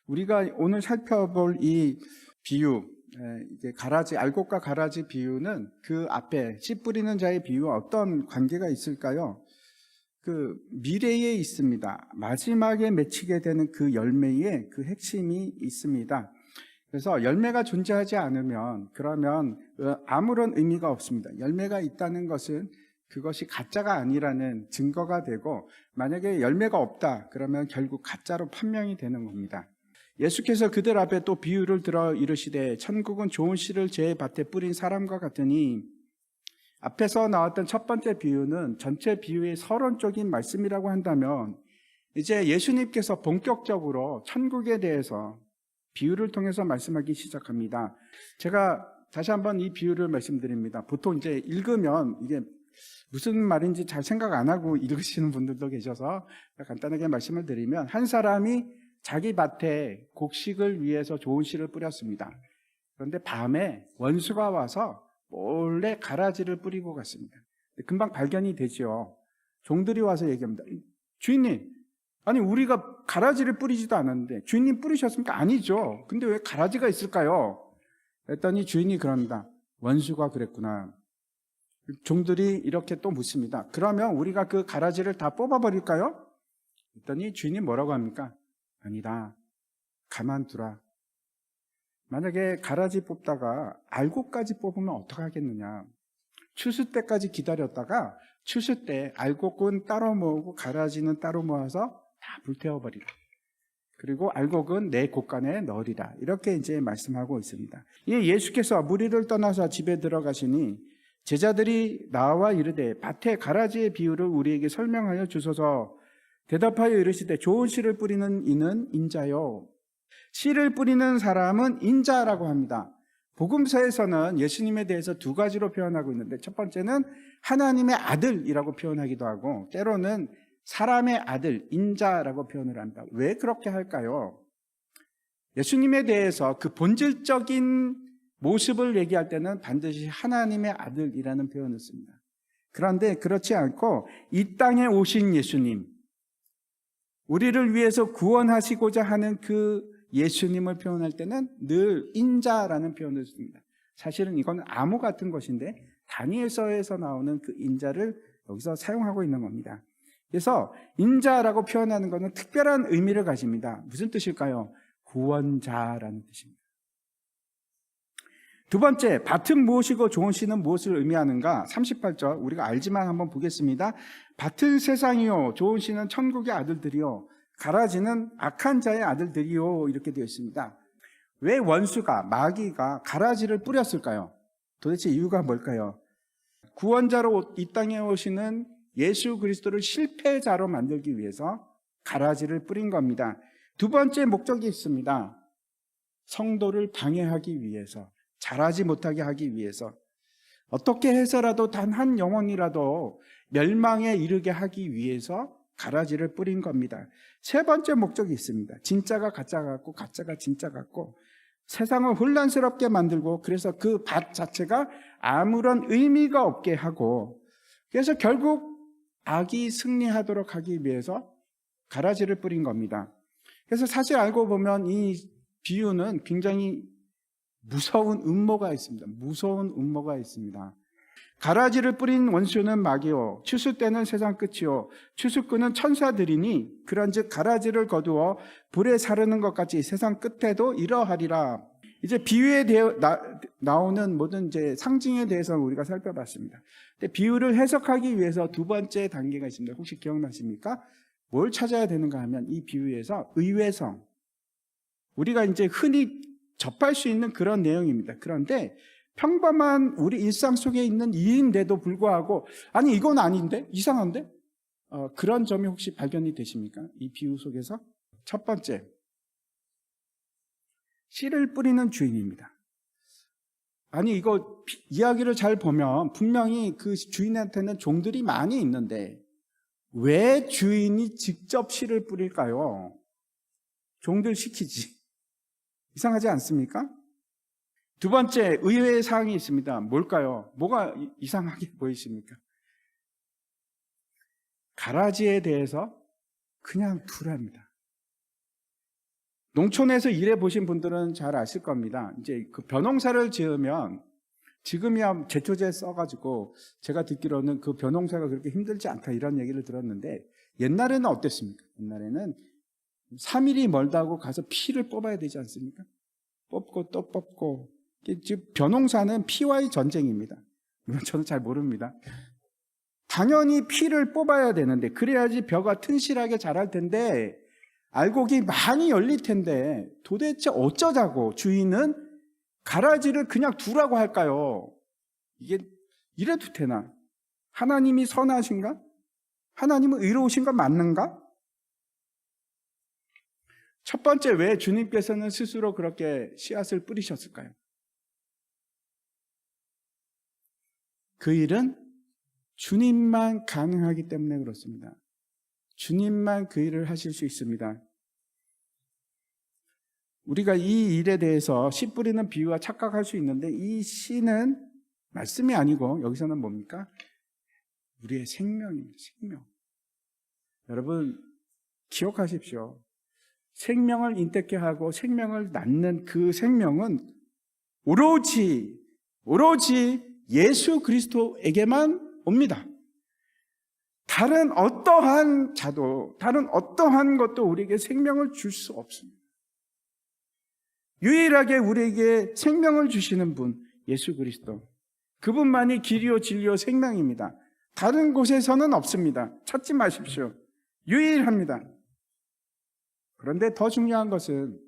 우리가 오늘 살펴볼 이 비유, 이게 가라지, 알곡과 가라지 비유는 그 앞에 씨 뿌리는 자의 비유와 어떤 관계가 있을까요? 그 미래에 있습니다. 마지막에 맺히게 되는 그 열매에 그 핵심이 있습니다. 그래서 열매가 존재하지 않으면 그러면 아무런 의미가 없습니다. 열매가 있다는 것은 그것이 가짜가 아니라는 증거가 되고, 만약에 열매가 없다 그러면 결국 가짜로 판명이 되는 겁니다. 예수께서 그들 앞에 또 비유를 들어 이르시되 천국은 좋은 씨를 제 밭에 뿌린 사람과 같으니, 앞에서 나왔던 첫 번째 비유는 전체 비유의 서론적인 말씀이라고 한다면, 이제 예수님께서 본격적으로 천국에 대해서 비유를 통해서 말씀하기 시작합니다. 제가 다시 한번 이 비유를 말씀드립니다. 보통 이제 읽으면 이게 무슨 말인지 잘 생각 안 하고 읽으시는 분들도 계셔서 간단하게 말씀을 드리면, 한 사람이 자기 밭에 곡식을 위해서 좋은 씨를 뿌렸습니다. 그런데 밤에 원수가 와서 몰래 가라지를 뿌리고 갔습니다. 금방 발견이 되죠. 종들이 와서 얘기합니다. 주인님, 아니 우리가 가라지를 뿌리지도 않았는데 주인님 뿌리셨습니까? 아니죠. 근데 왜 가라지가 있을까요? 그랬더니 주인이 그럽니다. 원수가 그랬구나. 종들이 이렇게 또 묻습니다. 그러면 우리가 그 가라지를 다 뽑아버릴까요? 그랬더니 주인이 뭐라고 합니까? 아니다. 가만두라. 만약에 가라지 뽑다가 알곡까지 뽑으면 어떡하겠느냐. 추수 때까지 기다렸다가 추수 때 알곡은 따로 모으고 가라지는 따로 모아서 다 불태워버리라. 그리고 알곡은 내 곳간에 넣으리라. 이렇게 이제 말씀하고 있습니다. 예수께서 무리를 떠나서 집에 들어가시니 제자들이 나와 이르되 밭에 가라지의 비유를 우리에게 설명하여 주소서. 대답하여 이르시되 좋은 씨를 뿌리는 이는 인자요, 씨를 뿌리는 사람은 인자라고 합니다. 복음서에서는 예수님에 대해서 두 가지로 표현하고 있는데, 첫 번째는 하나님의 아들이라고 표현하기도 하고, 때로는 사람의 아들, 인자라고 표현을 합니다. 왜 그렇게 할까요? 예수님에 대해서 그 본질적인 모습을 얘기할 때는 반드시 하나님의 아들이라는 표현을 씁니다. 그런데 그렇지 않고 이 땅에 오신 예수님, 우리를 위해서 구원하시고자 하는 그 예수님을 표현할 때는 늘 인자라는 표현을 씁니다. 사실은 이건 암호 같은 것인데 다니엘서에서 나오는 그 인자를 여기서 사용하고 있는 겁니다. 그래서 인자라고 표현하는 것은 특별한 의미를 가집니다. 무슨 뜻일까요? 구원자라는 뜻입니다. 두 번째, 밭은 무엇이고 좋은 씨는 무엇을 의미하는가? 38절 우리가 알지만 한번 보겠습니다. 밭은 세상이요, 좋은 씨는 천국의 아들들이요, 가라지는 악한 자의 아들들이요, 이렇게 되어 있습니다. 왜 원수가, 마귀가 가라지를 뿌렸을까요? 도대체 이유가 뭘까요? 구원자로 이 땅에 오시는 예수 그리스도를 실패자로 만들기 위해서 가라지를 뿌린 겁니다. 두 번째 목적이 있습니다. 성도를 방해하기 위해서, 잘하지 못하게 하기 위해서, 어떻게 해서라도 단 한 영혼이라도 멸망에 이르게 하기 위해서 가라지를 뿌린 겁니다. 세 번째 목적이 있습니다. 진짜가 가짜 같고 가짜가 진짜 같고 세상을 혼란스럽게 만들고, 그래서 그 밭 자체가 아무런 의미가 없게 하고, 그래서 결국 악이 승리하도록 하기 위해서 가라지를 뿌린 겁니다. 그래서 사실 알고 보면 이 비유는 굉장히 무서운 음모가 있습니다. 무서운 음모가 있습니다. 가라지를 뿌린 원수는 마귀요, 추수 때는 세상 끝이요, 추수꾼은 천사들이니 그런즉 가라지를 거두어 불에 사르는 것 같이 세상 끝에도 이러하리라. 이제 비유에 나오는 모든 이제 상징에 대해서 우리가 살펴봤습니다. 근데 비유를 해석하기 위해서 두 번째 단계가 있습니다. 혹시 기억나십니까? 뭘 찾아야 되는가 하면 이 비유에서 의외성, 우리가 이제 흔히 접할 수 있는 그런 내용입니다. 그런데 평범한 우리 일상 속에 있는 일인데도 불구하고, 아니 이건 아닌데? 이상한데? 그런 점이 혹시 발견이 되십니까? 이 비유 속에서? 첫 번째, 씨를 뿌리는 주인입니다. 아니 이거 이야기를 잘 보면 분명히 그 주인한테는 종들이 많이 있는데 왜 주인이 직접 씨를 뿌릴까요? 종들 시키지. 이상하지 않습니까? 두 번째, 의외의 사항이 있습니다. 뭘까요? 뭐가 이상하게 보이십니까? 가라지에 대해서 그냥 두랍니다. 농촌에서 일해 보신 분들은 잘 아실 겁니다. 이제 그 벼농사를 지으면 지금이야 제초제 써가지고 제가 듣기로는 그 벼농사가 그렇게 힘들지 않다 이런 얘기를 들었는데 옛날에는 어땠습니까? 옛날에는 3일이 멀다고 가서 피를 뽑아야 되지 않습니까? 뽑고 또 뽑고. 즉 벼농사는 피와의 전쟁입니다. 물론 저는 잘 모릅니다. 당연히 피를 뽑아야 되는데 그래야지 벼가 튼실하게 자랄 텐데 알곡이 많이 열릴 텐데 도대체 어쩌자고 주인은 가라지를 그냥 두라고 할까요? 이게 이래도 되나? 하나님이 선하신가? 하나님은 의로우신 거 맞는가? 첫 번째, 왜 주님께서는 스스로 그렇게 씨앗을 뿌리셨을까요? 그 일은 주님만 가능하기 때문에 그렇습니다. 주님만 그 일을 하실 수 있습니다. 우리가 이 일에 대해서 씨 뿌리는 비유와 착각할 수 있는데 이 씨는 말씀이 아니고 여기서는 뭡니까? 우리의 생명입니다. 생명. 여러분 기억하십시오. 생명을 인택케 하고 생명을 낳는 그 생명은 오로지 예수 그리스도에게만 옵니다. 다른 어떠한 자도, 다른 어떠한 것도 우리에게 생명을 줄 수 없습니다. 유일하게 우리에게 생명을 주시는 분, 예수 그리스도. 그분만이 길이요 진리요 생명입니다. 다른 곳에서는 없습니다. 찾지 마십시오. 유일합니다. 그런데 더 중요한 것은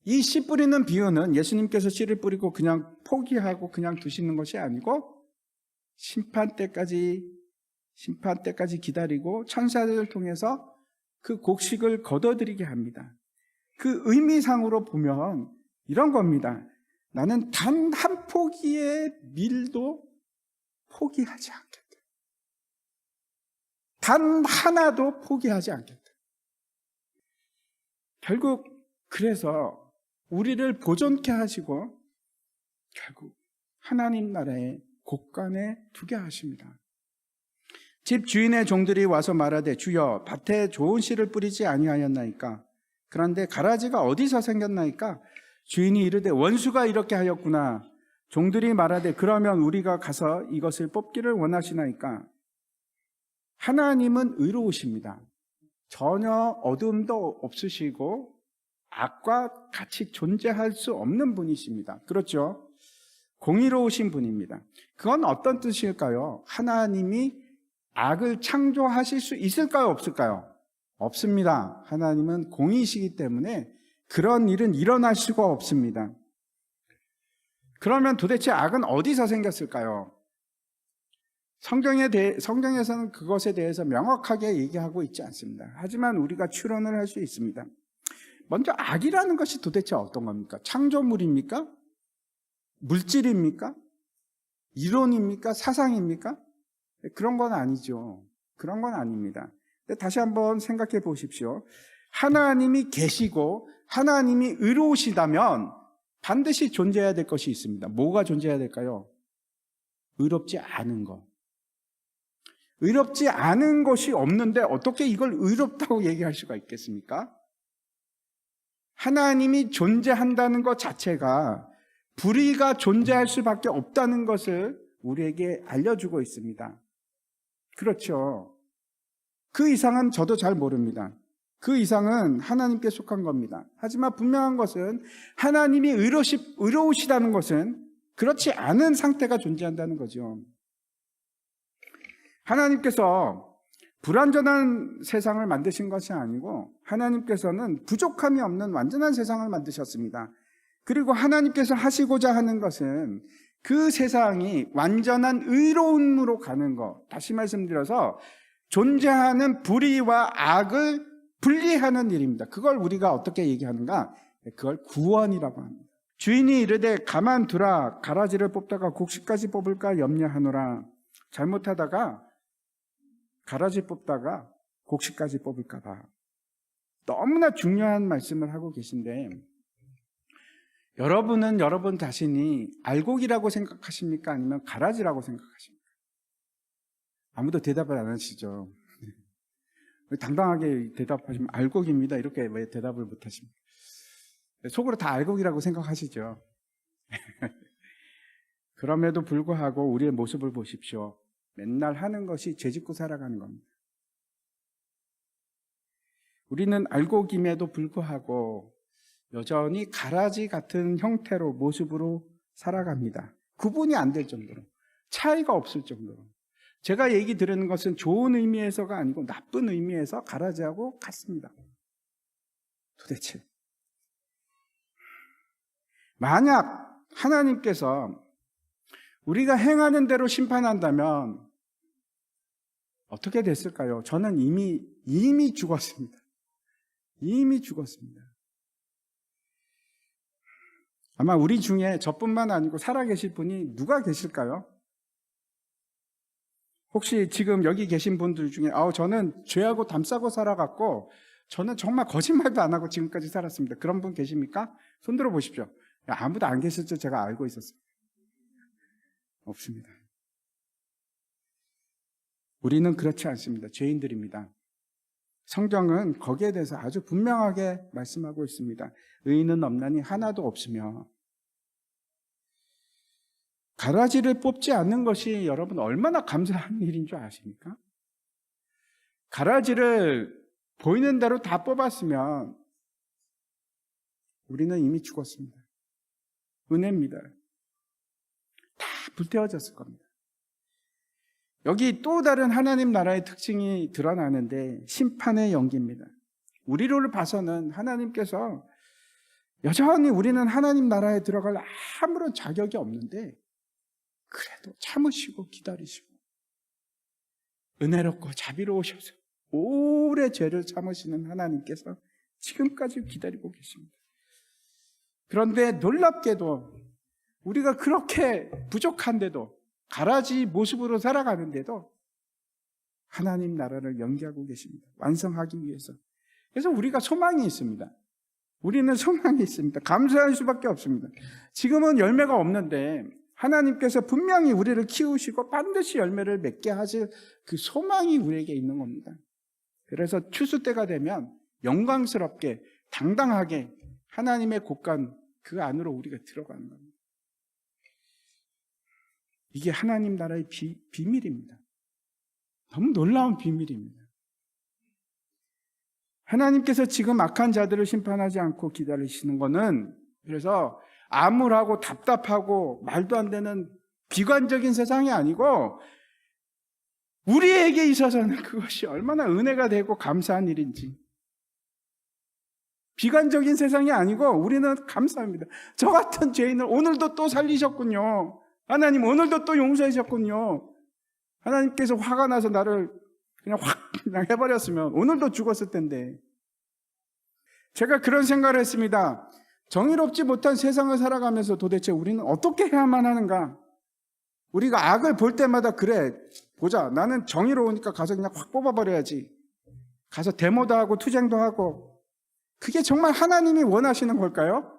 이 씨 뿌리는 비유는 예수님께서 씨를 뿌리고 그냥 포기하고 그냥 두시는 것이 아니고 심판 때까지 기다리고 천사들을 통해서 그 곡식을 거둬들이게 합니다. 그 의미상으로 보면 이런 겁니다. 나는 단 한 포기의 밀도 포기하지 않겠다. 단 하나도 포기하지 않겠다. 결국 그래서 우리를 보존케 하시고 결국 하나님 나라의 곳간에 두게 하십니다. 집 주인의 종들이 와서 말하되 주여 밭에 좋은 씨를 뿌리지 아니하였나이까? 그런데 가라지가 어디서 생겼나이까? 주인이 이르되 원수가 이렇게 하였구나. 종들이 말하되 그러면 우리가 가서 이것을 뽑기를 원하시나이까? 하나님은 의로우십니다. 전혀 어둠도 없으시고 악과 같이 존재할 수 없는 분이십니다. 그렇죠? 공의로우신 분입니다. 그건 어떤 뜻일까요? 하나님이 악을 창조하실 수 있을까요? 없을까요? 없습니다. 하나님은 공의시기 때문에 그런 일은 일어날 수가 없습니다. 그러면 도대체 악은 어디서 생겼을까요? 성경에서는 그것에 대해서 명확하게 얘기하고 있지 않습니다. 하지만 우리가 추론을 할 수 있습니다. 먼저 악이라는 것이 도대체 어떤 겁니까? 창조물입니까? 물질입니까? 이론입니까? 사상입니까? 그런 건 아니죠. 그런 건 아닙니다. 다시 한번 생각해 보십시오. 하나님이 계시고 하나님이 의로우시다면 반드시 존재해야 될 것이 있습니다. 뭐가 존재해야 될까요? 의롭지 않은 것. 의롭지 않은 것이 없는데 어떻게 이걸 의롭다고 얘기할 수가 있겠습니까? 하나님이 존재한다는 것 자체가 불의가 존재할 수밖에 없다는 것을 우리에게 알려주고 있습니다. 그렇죠. 그 이상은 저도 잘 모릅니다. 그 이상은 하나님께 속한 겁니다. 하지만 분명한 것은 하나님이 의로우시다는 것은 그렇지 않은 상태가 존재한다는 거죠. 하나님께서 불완전한 세상을 만드신 것이 아니고 하나님께서는 부족함이 없는 완전한 세상을 만드셨습니다. 그리고 하나님께서 하시고자 하는 것은 그 세상이 완전한 의로움으로 가는 것. 다시 말씀드려서 존재하는 불의와 악을 분리하는 일입니다. 그걸 우리가 어떻게 얘기하는가? 그걸 구원이라고 합니다. 주인이 이르되 가만두라. 가라지를 뽑다가 곡식까지 뽑을까 염려하노라. 잘못하다가 가라지 뽑다가 곡식까지 뽑을까 봐. 너무나 중요한 말씀을 하고 계신데 여러분은 여러분 자신이 알곡이라고 생각하십니까? 아니면 가라지라고 생각하십니까? 아무도 대답을 안 하시죠. 당당하게 대답하시면 알곡입니다. 이렇게 왜 대답을 못하십니까? 속으로 다 알곡이라고 생각하시죠. 그럼에도 불구하고 우리의 모습을 보십시오. 맨날 하는 것이 죄짓고 살아가는 겁니다. 우리는 알곡임에도 불구하고 여전히 가라지 같은 형태로, 모습으로 살아갑니다. 구분이 안 될 정도로, 차이가 없을 정도로. 제가 얘기 드리는 것은 좋은 의미에서가 아니고 나쁜 의미에서 가라지하고 같습니다. 도대체 만약 하나님께서 우리가 행하는 대로 심판한다면 어떻게 됐을까요? 저는 이미 죽었습니다. 이미 죽었습니다. 아마 우리 중에 저뿐만 아니고 살아계실 분이 누가 계실까요? 혹시 지금 여기 계신 분들 중에 저는 죄하고 담싸고 살아갔고 저는 정말 거짓말도 안 하고 지금까지 살았습니다. 그런 분 계십니까? 손 들어 보십시오. 아무도 안 계실 줄 제가 알고 있었어요. 없습니다. 우리는 그렇지 않습니다. 죄인들입니다. 성경은 거기에 대해서 아주 분명하게 말씀하고 있습니다. 의인은 없나니 하나도 없으며. 가라지를 뽑지 않는 것이 여러분 얼마나 감사한 일인 줄 아십니까? 가라지를 보이는 대로 다 뽑았으면 우리는 이미 죽었습니다. 은혜입니다. 다 불태워졌을 겁니다. 여기 또 다른 하나님 나라의 특징이 드러나는데 심판의 연기입니다. 우리를 봐서는 하나님께서 여전히 우리는 하나님 나라에 들어갈 아무런 자격이 없는데 그래도 참으시고 기다리시고 은혜롭고 자비로우셔서 오래 죄를 참으시는 하나님께서 지금까지 기다리고 계십니다. 그런데 놀랍게도 우리가 그렇게 부족한데도 가라지 모습으로 살아가는데도 하나님 나라를 연기하고 계십니다. 완성하기 위해서. 그래서 우리가 소망이 있습니다. 우리는 소망이 있습니다. 감사할 수밖에 없습니다. 지금은 열매가 없는데 하나님께서 분명히 우리를 키우시고 반드시 열매를 맺게 하실 그 소망이 우리에게 있는 겁니다. 그래서 추수 때가 되면 영광스럽게 당당하게 하나님의 곳간 그 안으로 우리가 들어가는 겁니다. 이게 하나님 나라의 비밀입니다. 너무 놀라운 비밀입니다. 하나님께서 지금 악한 자들을 심판하지 않고 기다리시는 것은 그래서 암울하고 답답하고 말도 안 되는 비관적인 세상이 아니고 우리에게 있어서는 그것이 얼마나 은혜가 되고 감사한 일인지. 비관적인 세상이 아니고 우리는 감사합니다. 저 같은 죄인을 오늘도 또 살리셨군요. 하나님 오늘도 또 용서하셨군요. 하나님께서 화가 나서 나를 그냥 해버렸으면 오늘도 죽었을 텐데. 제가 그런 생각을 했습니다. 정의롭지 못한 세상을 살아가면서 도대체 우리는 어떻게 해야만 하는가? 우리가 악을 볼 때마다 그래 보자, 나는 정의로우니까 가서 그냥 확 뽑아버려야지. 가서 데모도 하고 투쟁도 하고. 그게 정말 하나님이 원하시는 걸까요?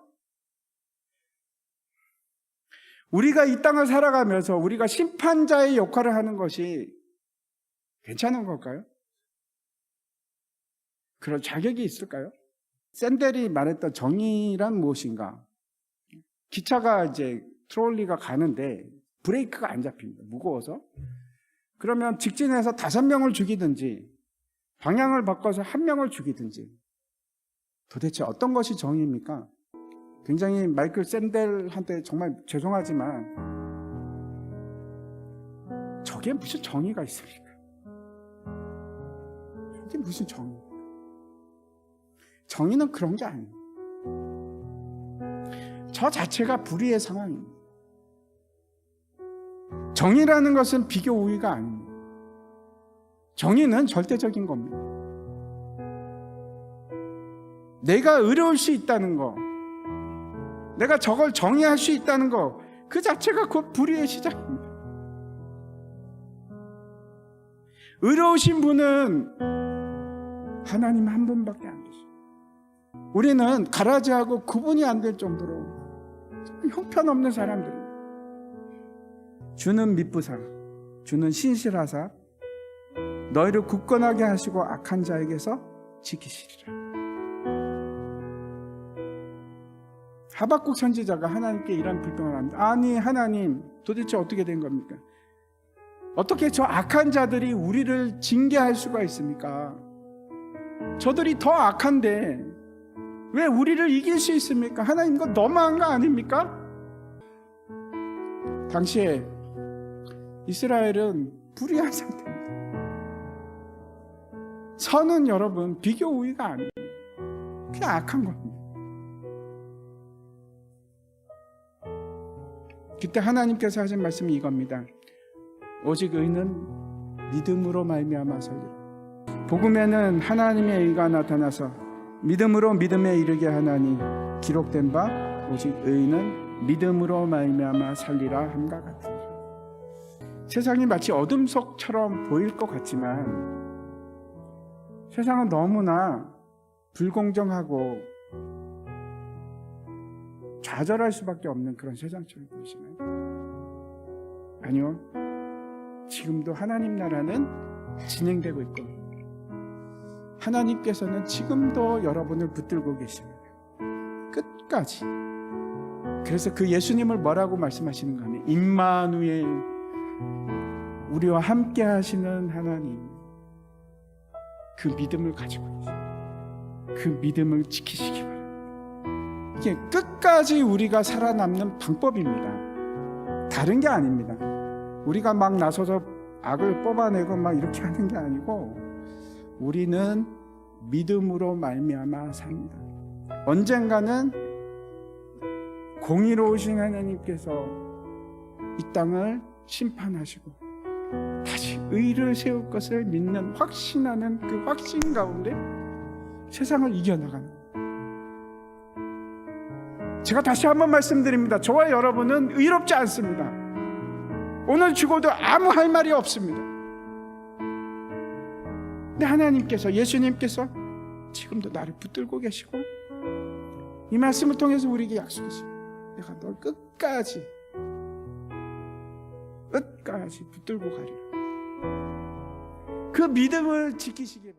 우리가 이 땅을 살아가면서 우리가 심판자의 역할을 하는 것이 괜찮은 걸까요? 그럴 자격이 있을까요? 샌델이 말했던 정의란 무엇인가? 기차가 이제 트롤리가 가는데 브레이크가 안 잡힙니다. 무거워서. 그러면 직진해서 5명을 죽이든지 방향을 바꿔서 1명을 죽이든지 도대체 어떤 것이 정의입니까? 굉장히 마이클 샌델한테 정말 죄송하지만 저게 무슨 정의가 있습니까? 저게 무슨 정의입니까? 정의는 그런 게 아니에요. 저 자체가 불의의 상황입니다. 정의라는 것은 비교 우위가 아닙니다. 정의는 절대적인 겁니다. 내가 의로울 수 있다는 거, 내가 저걸 정의할 수 있다는 거, 그 자체가 곧 불의의 시작입니다. 의로우신 분은 하나님 한 분밖에 안 계십니다. 우리는 가라지하고 구분이 안 될 정도로 형편없는 사람들입니다. 주는 미쁘사, 주는 신실하사, 너희를 굳건하게 하시고 악한 자에게서 지키시리라. 하박국 선지자가 하나님께 이런 불평을 합니다. 아니 하나님, 도대체 어떻게 된 겁니까? 어떻게 저 악한 자들이 우리를 징계할 수가 있습니까? 저들이 더 악한데 왜 우리를 이길 수 있습니까? 하나님, 이거 너무한 거 아닙니까? 당시에 이스라엘은 불의한 상태입니다. 선은 여러분 비교 우위가 아니에요. 그냥 악한 겁니다. 그때 하나님께서 하신 말씀이 이겁니다. 오직 의는 믿음으로 말미암아 살리라. 복음에는 하나님의 의가 나타나서 믿음으로 믿음에 이르게 하나니 기록된 바 오직 의는 믿음으로 말미암아 살리라 함과 같으니라. 세상이 마치 어둠 속처럼 보일 것 같지만 세상은 너무나 불공정하고 좌절할 수밖에 없는 그런 세상처럼 보이시나요? 아니요. 지금도 하나님 나라는 진행되고 있고 하나님께서는 지금도 여러분을 붙들고 계십니다. 끝까지. 그래서 그 예수님을 뭐라고 말씀하시는가 하면 임마누엘, 우리와 함께 하시는 하나님, 그 믿음을 가지고 계세요. 그 믿음을 지키시기 바랍니다. 이게 끝까지 우리가 살아남는 방법입니다. 다른 게 아닙니다. 우리가 막 나서서 악을 뽑아내고 막 이렇게 하는 게 아니고 우리는 믿음으로 말미암아 삽니다. 언젠가는 공의로우신 하나님께서 이 땅을 심판하시고 다시 의를 세울 것을 믿는 확신하는 그 확신 가운데 세상을 이겨나가는 거예요. 제가 다시 한번 말씀드립니다. 저와 여러분은 의롭지 않습니다. 오늘 죽어도 아무 할 말이 없습니다. 근데 하나님께서, 예수님께서 지금도 나를 붙들고 계시고 이 말씀을 통해서 우리에게 약속하십니다. 내가 널 끝까지 붙들고 가리라. 그 믿음을 지키시기 바랍니다.